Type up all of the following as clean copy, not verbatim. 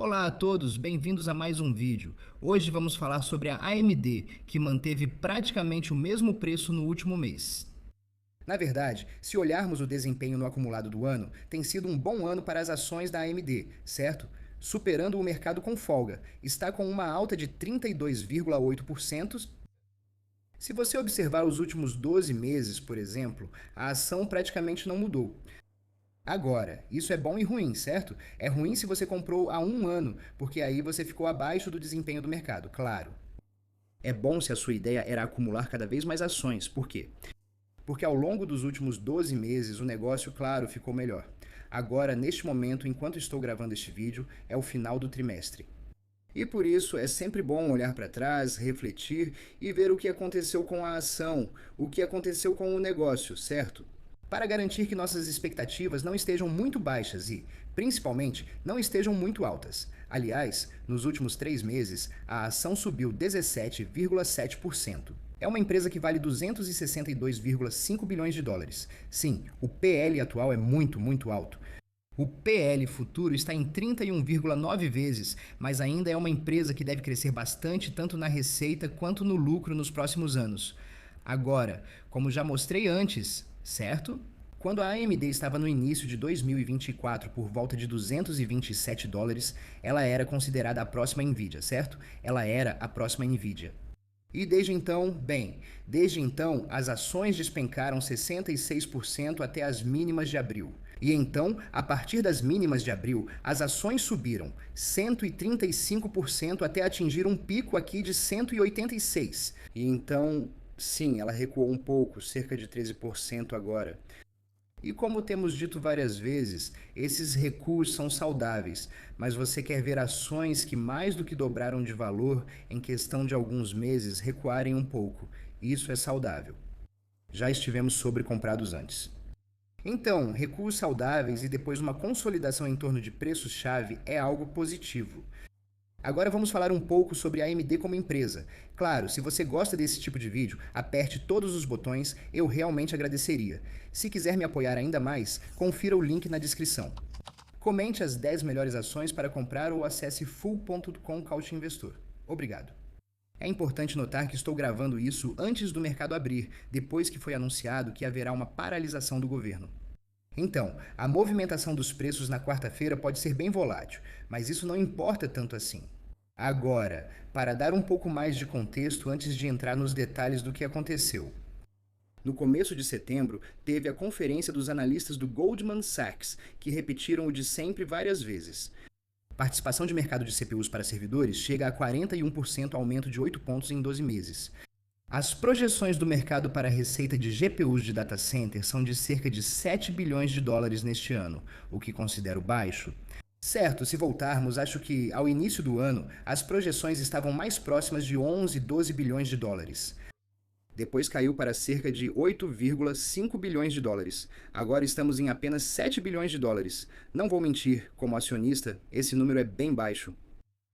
Olá a todos, bem-vindos a mais um vídeo. Hoje vamos falar sobre a AMD, que manteve praticamente o mesmo preço no último mês. Na verdade, se olharmos o desempenho no acumulado do ano, tem sido um bom ano para as ações da AMD, certo? Superando o mercado com folga, está com uma alta de 32,8%. Se você observar os últimos 12 meses, por exemplo, a ação praticamente não mudou. Agora, isso é bom e ruim, certo? É ruim se você comprou há um ano, porque aí você ficou abaixo do desempenho do mercado, claro. É bom se a sua ideia era acumular cada vez mais ações. Por quê? Porque ao longo dos últimos 12 meses o negócio, claro, ficou melhor. Agora, neste momento, enquanto estou gravando este vídeo, é o final do trimestre. E por isso é sempre bom olhar para trás, refletir e ver o que aconteceu com a ação, o que aconteceu com o negócio, certo? Para garantir que nossas expectativas não estejam muito baixas e, principalmente, não estejam muito altas. Aliás, nos últimos 3 meses, a ação subiu 17,7%. É uma empresa que vale 262,5 bilhões de dólares. Sim, o PL atual é muito alto. O PL futuro está em 31,9 vezes, mas ainda é uma empresa que deve crescer bastante tanto na receita quanto no lucro nos próximos anos. Agora, como já mostrei antes, certo? Quando a AMD estava no início de 2024 por volta de 227 dólares, ela era considerada a próxima Nvidia, certo? Ela era a próxima Nvidia. E desde então, as ações despencaram 66% até as mínimas de abril. E então, a partir das mínimas de abril, as ações subiram 135% até atingir um pico aqui de 186. E então, sim, ela recuou um pouco, cerca de 13% agora. E como temos dito várias vezes, esses recuos são saudáveis, mas você quer ver ações que mais do que dobraram de valor em questão de alguns meses recuarem um pouco. Isso é saudável. Já estivemos sobrecomprados antes. Então, recuos saudáveis e depois uma consolidação em torno de preços-chave é algo positivo. Agora vamos falar um pouco sobre a AMD como empresa. Claro, se você gosta desse tipo de vídeo, aperte todos os botões, eu realmente agradeceria. Se quiser me apoiar ainda mais, confira o link na descrição. Comente as 10 melhores ações para comprar ou acesse full.com Couch Investor. Obrigado. É importante notar que estou gravando isso antes do mercado abrir, depois que foi anunciado que haverá uma paralisação do governo. Então, a movimentação dos preços na quarta-feira pode ser bem volátil, mas isso não importa tanto assim. Agora, para dar um pouco mais de contexto antes de entrar nos detalhes do que aconteceu. No começo de setembro, teve a conferência dos analistas do Goldman Sachs, que repetiram o de sempre várias vezes. Participação de mercado de CPUs para servidores chega a 41%, aumento de 8 pontos em 12 meses. As projeções do mercado para a receita de GPUs de data center são de cerca de 7 bilhões de dólares neste ano, o que considero baixo. Certo, se voltarmos, acho que, ao início do ano, as projeções estavam mais próximas de 11, 12 bilhões de dólares. Depois caiu para cerca de 8,5 bilhões de dólares. Agora estamos em apenas 7 bilhões de dólares. Não vou mentir, como acionista, esse número é bem baixo.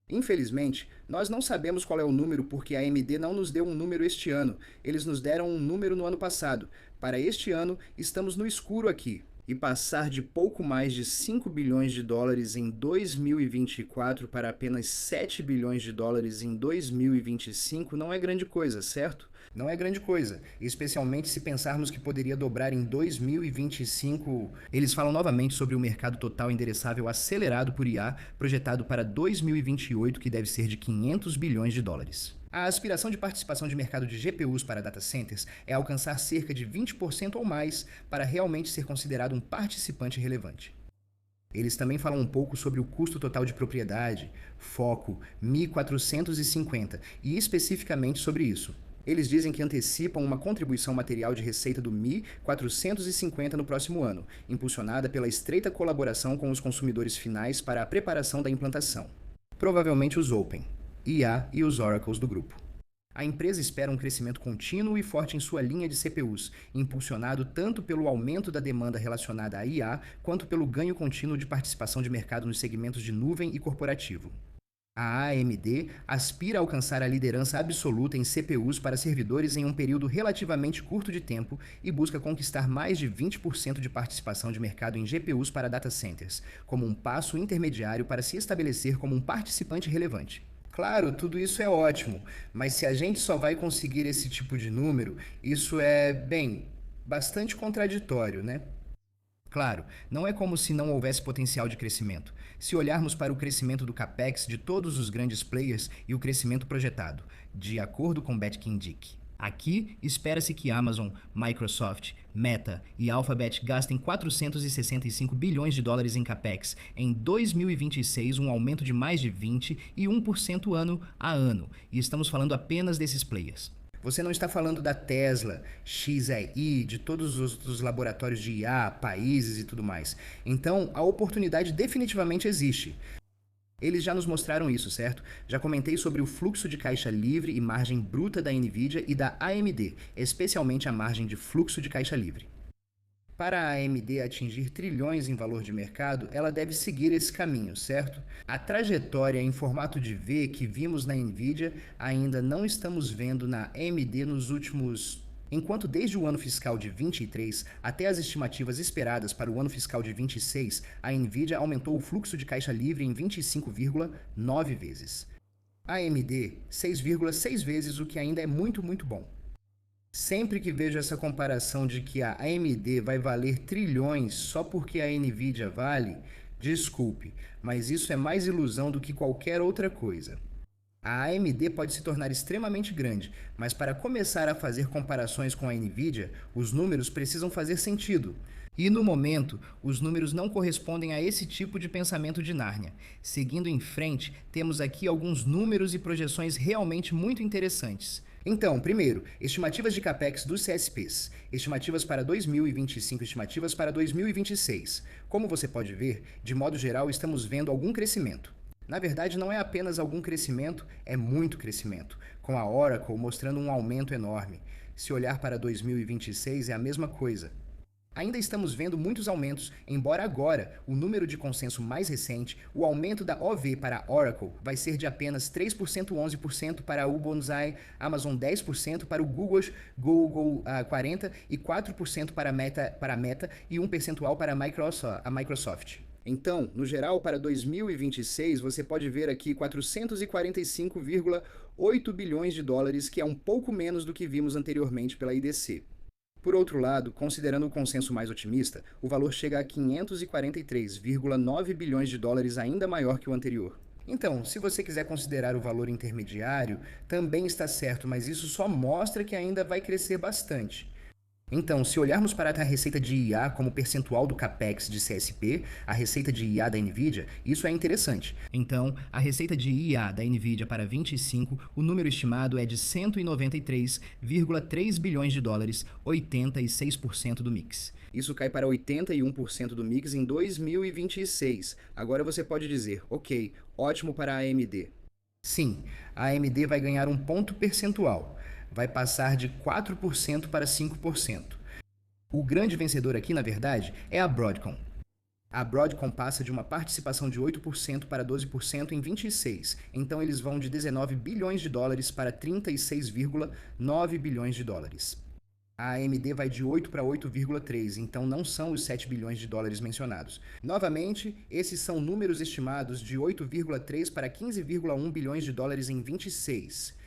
Infelizmente, nós não sabemos qual é o número porque a AMD não nos deu um número este ano. Eles nos deram um número no ano passado. Para este ano, estamos no escuro aqui. E passar de pouco mais de 5 bilhões de dólares em 2024 para apenas 7 bilhões de dólares em 2025 não é grande coisa, certo? Não é grande coisa, especialmente se pensarmos que poderia dobrar em 2025. Eles falam novamente sobre o mercado total endereçável acelerado por IA, projetado para 2028, que deve ser de 500 bilhões de dólares. A aspiração de participação de mercado de GPUs para data centers é alcançar cerca de 20% ou mais para realmente ser considerado um participante relevante. Eles também falam um pouco sobre o custo total de propriedade, foco, 1450, e especificamente sobre isso. Eles dizem que antecipam uma contribuição material de receita do Mi 450 no próximo ano, impulsionada pela estreita colaboração com os consumidores finais para a preparação da implantação. Provavelmente os Open, IA e os Oracles do grupo. A empresa espera um crescimento contínuo e forte em sua linha de CPUs, impulsionado tanto pelo aumento da demanda relacionada à IA, quanto pelo ganho contínuo de participação de mercado nos segmentos de nuvem e corporativo. A AMD aspira a alcançar a liderança absoluta em CPUs para servidores em um período relativamente curto de tempo e busca conquistar mais de 20% de participação de mercado em GPUs para data centers, como um passo intermediário para se estabelecer como um participante relevante. Claro, tudo isso é ótimo, mas se a gente só vai conseguir esse tipo de número, isso é, bem, bastante contraditório, né? Claro, não é como se não houvesse potencial de crescimento. Se olharmos para o crescimento do capex de todos os grandes players e o crescimento projetado, de acordo com Betkindic. Aqui, espera-se que Amazon, Microsoft, Meta e Alphabet gastem 465 bilhões de dólares em capex em 2026, um aumento de mais de 21% ano a ano, e estamos falando apenas desses players. Você não está falando da Tesla, XAI, de todos os laboratórios de IA, países e tudo mais. Então, a oportunidade definitivamente existe. Eles já nos mostraram isso, certo? Já comentei sobre o fluxo de caixa livre e margem bruta da Nvidia e da AMD, especialmente a margem de fluxo de caixa livre. Para a AMD atingir trilhões em valor de mercado, ela deve seguir esse caminho, certo? A trajetória em formato de V que vimos na Nvidia ainda não estamos vendo na AMD nos últimos... Enquanto desde o ano fiscal de 23 até as estimativas esperadas para o ano fiscal de 26, a Nvidia aumentou o fluxo de caixa livre em 25,9 vezes. A AMD, 6,6 vezes, o que ainda é muito bom. Sempre que vejo essa comparação de que a AMD vai valer trilhões só porque a Nvidia vale, desculpe, mas isso é mais ilusão do que qualquer outra coisa. A AMD pode se tornar extremamente grande, mas para começar a fazer comparações com a Nvidia, os números precisam fazer sentido. E no momento, os números não correspondem a esse tipo de pensamento de Nárnia. Seguindo em frente, temos aqui alguns números e projeções realmente muito interessantes. Então, primeiro, estimativas de capex dos CSPs, estimativas para 2025, estimativas para 2026. Como você pode ver, de modo geral, estamos vendo algum crescimento. Na verdade, não é apenas algum crescimento, é muito crescimento, com a Oracle mostrando um aumento enorme. Se olhar para 2026, é a mesma coisa. Ainda estamos vendo muitos aumentos, embora agora, o número de consenso mais recente, o aumento da OV para Oracle vai ser de apenas 3%, 11% para o Bonsai, Amazon 10% para o Google 40% e 4% para a Meta e 1% para a Microsoft. Então, no geral, para 2026, você pode ver aqui 445,8 bilhões de dólares, que é um pouco menos do que vimos anteriormente pela IDC. Por outro lado, considerando o consenso mais otimista, o valor chega a 543,9 bilhões de dólares, ainda maior que o anterior. Então, se você quiser considerar o valor intermediário, também está certo, mas isso só mostra que ainda vai crescer bastante. Então, se olharmos para a receita de IA como percentual do capex de CSP, a receita de IA da Nvidia, isso é interessante. Então, a receita de IA da Nvidia para 25, o número estimado é de 193,3 bilhões de dólares, 86% do mix. Isso cai para 81% do mix em 2026. Agora você pode dizer, ok, ótimo para a AMD. Sim, a AMD vai ganhar um ponto percentual. Vai passar de 4% para 5%. O grande vencedor aqui, na verdade, é a Broadcom. A Broadcom passa de uma participação de 8% para 12% em 26, então eles vão de 19 bilhões de dólares para 36,9 bilhões de dólares. A AMD vai de 8 para 8,3, então não são os 7 bilhões de dólares mencionados. Novamente, esses são números estimados de 8,3 para 15,1 bilhões de dólares em 26.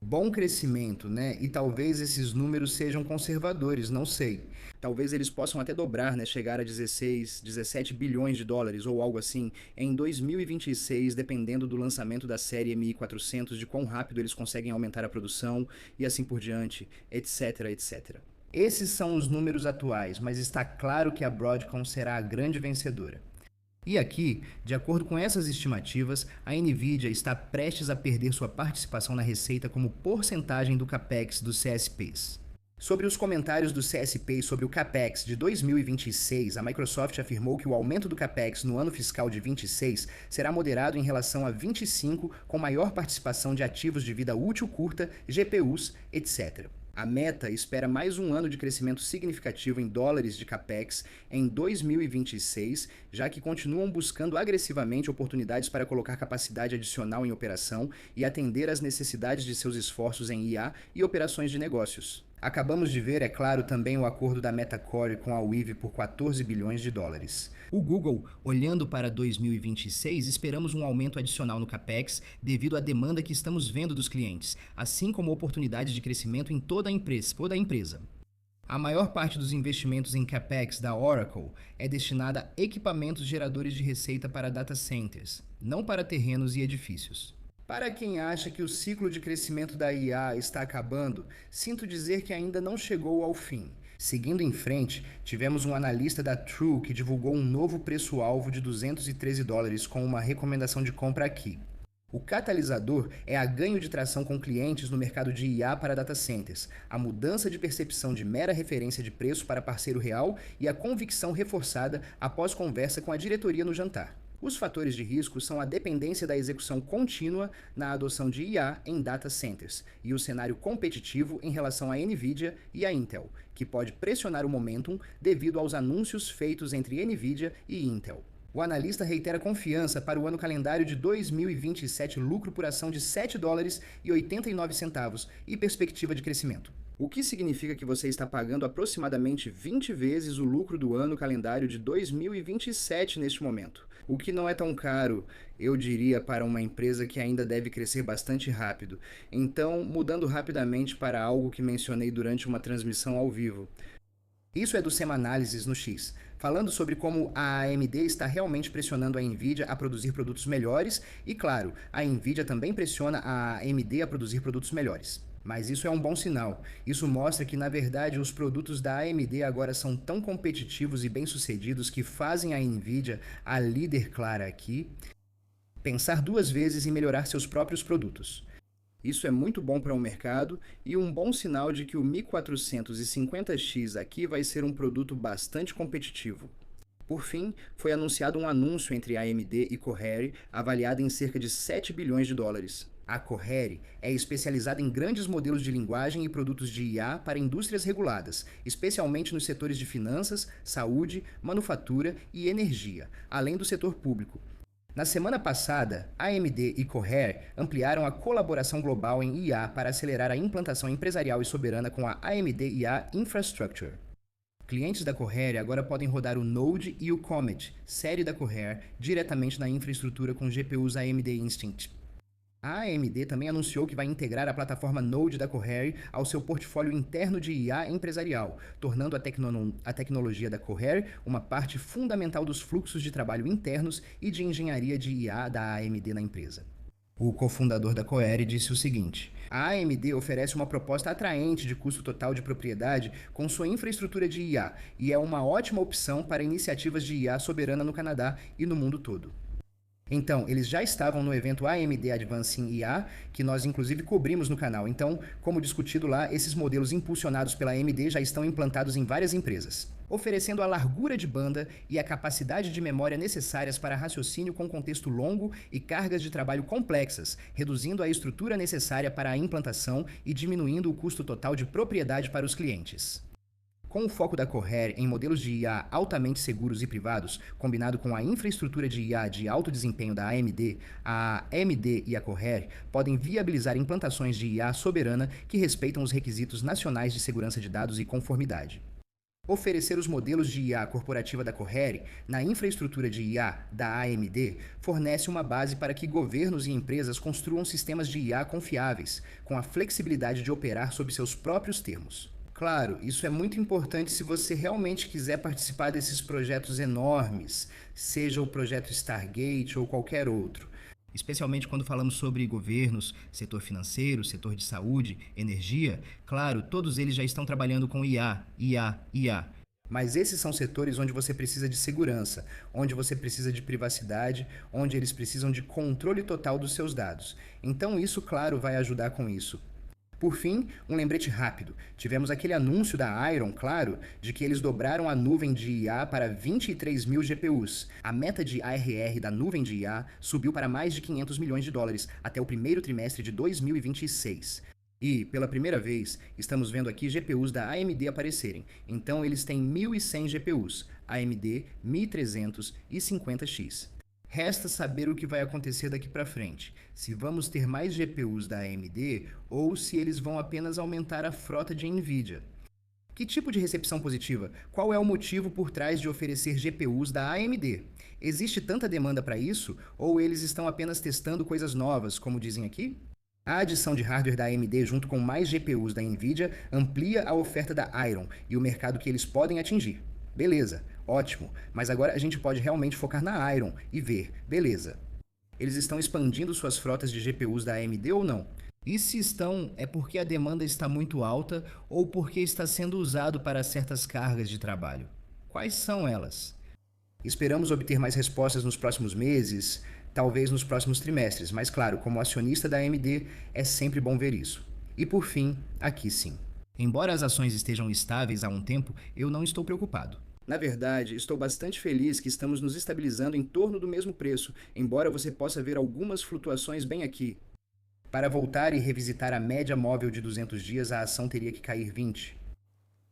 Bom crescimento, né? E talvez esses números sejam conservadores, não sei. Talvez eles possam até dobrar, né? Chegar a 16, 17 bilhões de dólares ou algo assim em 2026, dependendo do lançamento da série MI400, de quão rápido eles conseguem aumentar a produção e assim por diante, etc, etc. Esses são os números atuais, mas está claro que a Broadcom será a grande vencedora. E aqui, de acordo com essas estimativas, a Nvidia está prestes a perder sua participação na receita como porcentagem do capex dos CSPs. Sobre os comentários do CSP sobre o capex de 2026, a Microsoft afirmou que o aumento do capex no ano fiscal de 26 será moderado em relação a 25, com maior participação de ativos de vida útil curta, GPUs, etc. A Meta espera mais um ano de crescimento significativo em dólares de capex em 2026, já que continuam buscando agressivamente oportunidades para colocar capacidade adicional em operação e atender às necessidades de seus esforços em IA e operações de negócios. Acabamos de ver, é claro, também o acordo da Metacore com a Weave por 14 bilhões de dólares. O Google, olhando para 2026, esperamos um aumento adicional no capex devido à demanda que estamos vendo dos clientes, assim como oportunidades de crescimento em toda a empresa. A maior parte dos investimentos em capex da Oracle é destinada a equipamentos geradores de receita para data centers, não para terrenos e edifícios. Para quem acha que o ciclo de crescimento da IA está acabando, sinto dizer que ainda não chegou ao fim. Seguindo em frente, tivemos um analista da True que divulgou um novo preço-alvo de 213 dólares com uma recomendação de compra aqui. O catalisador é a ganho de tração com clientes no mercado de IA para data centers, a mudança de percepção de mera referência de preço para parceiro real e a convicção reforçada após conversa com a diretoria no jantar. Os fatores de risco são a dependência da execução contínua na adoção de IA em data centers e o cenário competitivo em relação à NVIDIA e à Intel, que pode pressionar o momentum devido aos anúncios feitos entre NVIDIA e Intel. O analista reitera confiança para o ano calendário de 2027, lucro por ação de 7 dólares e 89 centavos e perspectiva de crescimento. O que significa que você está pagando aproximadamente 20 vezes o lucro do ano calendário de 2027 neste momento. O que não é tão caro, eu diria, para uma empresa que ainda deve crescer bastante rápido. Então, mudando rapidamente para algo que mencionei durante uma transmissão ao vivo. Isso é do Semanálises no X, falando sobre como a AMD está realmente pressionando a Nvidia a produzir produtos melhores e, claro, a Nvidia também pressiona a AMD a produzir produtos melhores. Mas isso é um bom sinal. Isso mostra que, na verdade, os produtos da AMD agora são tão competitivos e bem-sucedidos que fazem a Nvidia, a líder clara aqui, pensar duas vezes em melhorar seus próprios produtos. Isso é muito bom para o mercado e um bom sinal de que o 1450X aqui vai ser um produto bastante competitivo. Por fim, foi anunciado um anúncio entre a AMD e Cohere, avaliado em cerca de 7 bilhões de dólares. A Cohere é especializada em grandes modelos de linguagem e produtos de IA para indústrias reguladas, especialmente nos setores de finanças, saúde, manufatura e energia, além do setor público. Na semana passada, AMD e Cohere ampliaram a colaboração global em IA para acelerar a implantação empresarial e soberana com a AMD IA Infrastructure. Clientes da Cohere agora podem rodar o Node e o Comet, série da Cohere, diretamente na infraestrutura com GPUs AMD Instinct. A AMD também anunciou que vai integrar a plataforma Node da Cohere ao seu portfólio interno de IA empresarial, tornando a tecnologia da Cohere uma parte fundamental dos fluxos de trabalho internos e de engenharia de IA da AMD na empresa. O cofundador da Cohere disse o seguinte: a AMD oferece uma proposta atraente de custo total de propriedade com sua infraestrutura de IA e é uma ótima opção para iniciativas de IA soberana no Canadá e no mundo todo. Então, eles já estavam no evento AMD Advancing IA, que nós inclusive cobrimos no canal. Então, como discutido lá, esses modelos impulsionados pela AMD já estão implantados em várias empresas, oferecendo a largura de banda e a capacidade de memória necessárias para raciocínio com contexto longo e cargas de trabalho complexas, reduzindo a estrutura necessária para a implantação e diminuindo o custo total de propriedade para os clientes. Com o foco da Cohere em modelos de IA altamente seguros e privados, combinado com a infraestrutura de IA de alto desempenho da AMD, a AMD e a Cohere podem viabilizar implantações de IA soberana que respeitam os requisitos nacionais de segurança de dados e conformidade. Oferecer os modelos de IA corporativa da Cohere na infraestrutura de IA da AMD fornece uma base para que governos e empresas construam sistemas de IA confiáveis, com a flexibilidade de operar sob seus próprios termos. Claro, isso é muito importante se você realmente quiser participar desses projetos enormes, seja o projeto Stargate ou qualquer outro. Especialmente quando falamos sobre governos, setor financeiro, setor de saúde, energia, claro, todos eles já estão trabalhando com IA. Mas esses são setores onde você precisa de segurança, onde você precisa de privacidade, onde eles precisam de controle total dos seus dados. Então isso, claro, vai ajudar com isso. Por fim, um lembrete rápido. Tivemos aquele anúncio da Iron, claro, de que eles dobraram a nuvem de IA para 23 mil GPUs. A meta de ARR da nuvem de IA subiu para mais de 500 milhões de dólares até o primeiro trimestre de 2026. E, pela primeira vez, estamos vendo aqui GPUs da AMD aparecerem. Então, eles têm 1.100 GPUs, AMD 1350X. Resta saber o que vai acontecer daqui para frente, se vamos ter mais GPUs da AMD ou se eles vão apenas aumentar a frota de NVIDIA. Que tipo de recepção positiva? Qual é o motivo por trás de oferecer GPUs da AMD? Existe tanta demanda para isso ou eles estão apenas testando coisas novas, como dizem aqui? A adição de hardware da AMD junto com mais GPUs da NVIDIA amplia a oferta da Iron e o mercado que eles podem atingir. Beleza, ótimo, mas agora a gente pode realmente focar na Iron e ver, beleza. Eles estão expandindo suas frotas de GPUs da AMD ou não? E se estão, é porque a demanda está muito alta ou porque está sendo usado para certas cargas de trabalho? Quais são elas? Esperamos obter mais respostas nos próximos meses, talvez nos próximos trimestres, mas claro, como acionista da AMD, é sempre bom ver isso. E por fim, aqui sim. Embora as ações estejam estáveis há um tempo, eu não estou preocupado. Na verdade, estou bastante feliz que estamos nos estabilizando em torno do mesmo preço, embora você possa ver algumas flutuações bem aqui. Para voltar e revisitar a média móvel de 200 dias, a ação teria que cair 20.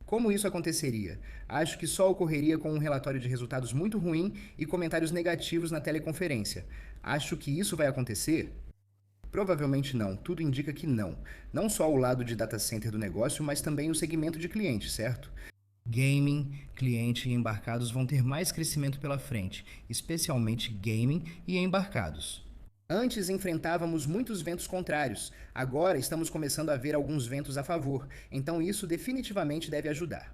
Como isso aconteceria? Acho que só ocorreria com um relatório de resultados muito ruim e comentários negativos na teleconferência. Acho que isso vai acontecer? Provavelmente não, tudo indica que não. Não só o lado de data center do negócio, mas também o segmento de cliente, certo? Gaming, cliente e embarcados vão ter mais crescimento pela frente, especialmente gaming e embarcados. Antes enfrentávamos muitos ventos contrários, agora estamos começando a ver alguns ventos a favor, então isso definitivamente deve ajudar.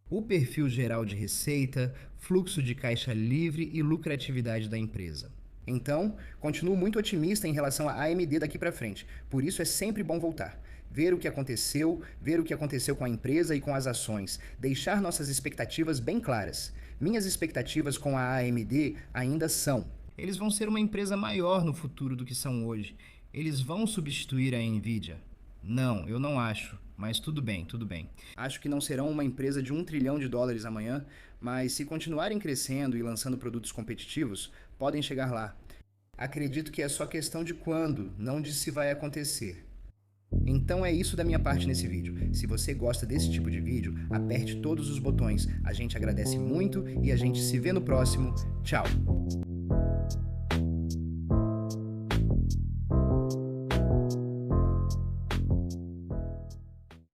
O perfil geral de receita, fluxo de caixa livre e lucratividade da empresa. Então, continuo muito otimista em relação à AMD daqui para frente, por isso é sempre bom voltar. Ver o que aconteceu com a empresa e com as ações, deixar nossas expectativas bem claras. Minhas expectativas com a AMD ainda são: eles vão ser uma empresa maior no futuro do que são hoje. Eles vão substituir a NVIDIA? Não, eu não acho, mas tudo bem, tudo bem. Acho que não serão uma empresa de $1 trilhão amanhã, mas se continuarem crescendo e lançando produtos competitivos, podem chegar lá. Acredito que é só questão de quando, não de se vai acontecer. Então é isso da minha parte nesse vídeo. Se você gosta desse tipo de vídeo, aperte todos os botões. A gente agradece muito e a gente se vê no próximo. Tchau!